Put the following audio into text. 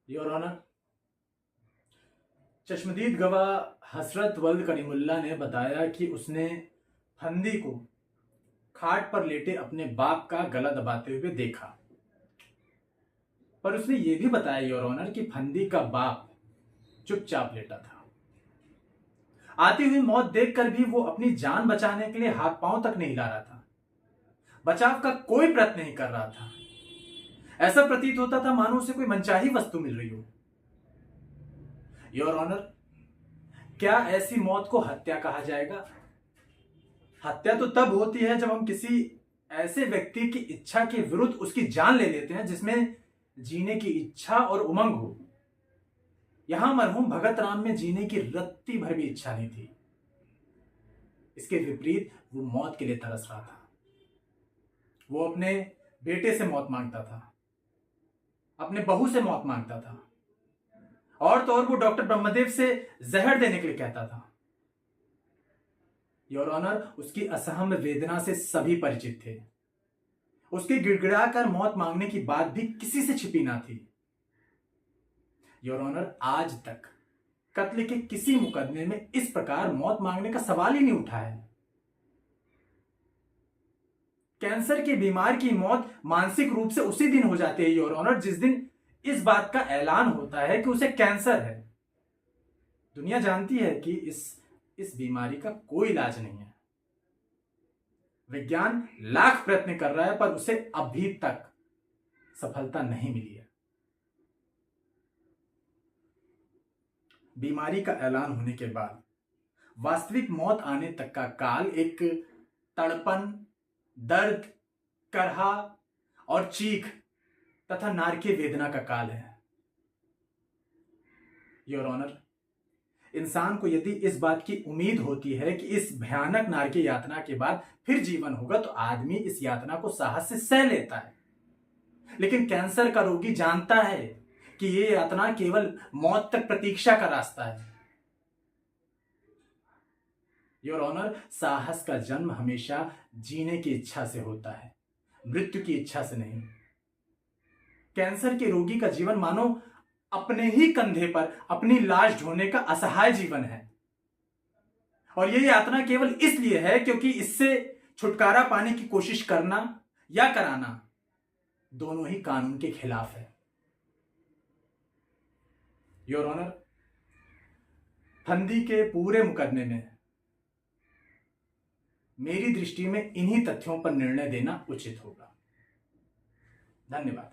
Your honour, चश्मदीद गवाह हसरत वल्द करीमुल्लाह ने बताया कि उसने फंदी को खाट पर लेटे अपने बाप का गला दबाते हुए देखा। पर उसने ये भी बताया योर ऑनर कि फंदी का बाप चुपचाप लेटा था। आती हुई मौत देखकर भी वो अपनी जान बचाने के लिए हाथ पांव तक नहीं हिला रहा था। बचाव का कोई प्रयत्न नहीं कर रहा था। ऐसा प्रतीत होता था मानो उसे कोई मनचाही वस्तु मिल रही हो। योर ऑनर, क्या ऐसी मौत को हत्या कहा जाएगा? हत्या तो तब होती है जब हम किसी ऐसे व्यक्ति की इच्छा के विरुद्ध उसकी जान ले लेते हैं जिसमें जीने की इच्छा और उमंग हो। यहां मरहूम भगत राम में जीने की रत्ती भर भी इच्छा नहीं थी। इसके विपरीत वो मौत के लिए तरस रहा था। वो अपने बेटे से मौत मांगता था, अपने बहू से मौत मांगता था, और तो और वो डॉक्टर ब्रह्मदेव से जहर देने के लिए कहता था। योर ऑनर, उसकी असहम वेदना से सभी परिचित थे। उसके गिड़गिड़ाकर मौत मांगने की बात भी किसी से छिपी ना थी। योर ऑनर, आज तक कत्ल के किसी मुकदमे में इस प्रकार मौत मांगने का सवाल ही नहीं उठा है। कैंसर की बीमार की मौत मानसिक रूप से उसी दिन हो जाती है योर ऑनर, जिस दिन इस बात का ऐलान होता है कि उसे कैंसर है। दुनिया जानती है कि इस बीमारी का कोई इलाज नहीं है। विज्ञान लाख प्रयत्न कर रहा है पर उसे अभी तक सफलता नहीं मिली है। बीमारी का ऐलान होने के बाद वास्तविक मौत आने तक का काल एक तड़पन, दर्द, करहा और चीख तथा नारकीय वेदना का काल है। योर ऑनर, इंसान को यदि इस बात की उम्मीद होती है कि इस भयानक नारकीय यातना के बाद फिर जीवन होगा तो आदमी इस यातना को साहस से सह लेता है। लेकिन कैंसर का रोगी जानता है कि यह यातना केवल मौत तक प्रतीक्षा का रास्ता है। योर ऑनर, साहस का जन्म हमेशा जीने की इच्छा से होता है, मृत्यु की इच्छा से नहीं। कैंसर के रोगी का जीवन मानो अपने ही कंधे पर अपनी लाश ढोने का असहाय जीवन है। और यह यातना केवल इसलिए है क्योंकि इससे छुटकारा पाने की कोशिश करना या कराना दोनों ही कानून के खिलाफ है। योर ऑनर, फंदी के पूरे मुकदमे में मेरी दृष्टि में इन्हीं तथ्यों पर निर्णय देना उचित होगा। धन्यवाद।